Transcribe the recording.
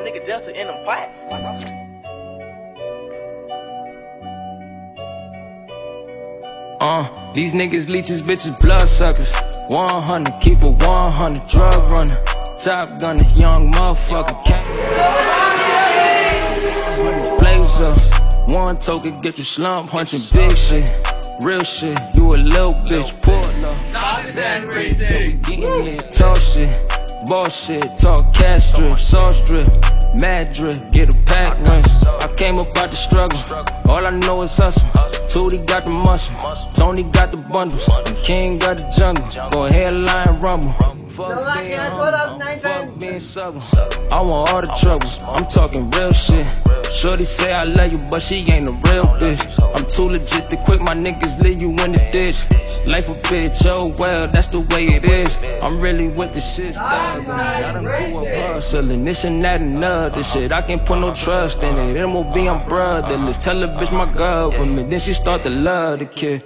nigga Delta in them pots. These niggas leeches, bitches, blood suckers. 100, keep a 100, drug runner. Top gunner, young motherfucker. This blazer, one token get you slump, hunching big shit. Real shit, you a little bitch, poor love. Stardesign-Racing. So we getting lit, talk shit, bullshit, talk cash strip, sauce drip, mad drip, get a pack rinse. I came up out the struggle, all I know is hustle. Tootie got the muscle, Tony got the bundles, and King got the jungle. Go ahead, lion rumble. Fuck being subtle. I want all the troubles, I'm talking real shit. Shorty say I love you, but she ain't a real bitch. I'm too legit to quit, my niggas leave you in the ditch. Life a bitch, oh well, that's the way it is. I'm really with the shit, I done grew up hustling, this and that and other shit. I can't put no trust in it, MOB, I'm brotherless. Tell a bitch my girl with me, then she start to love the kid.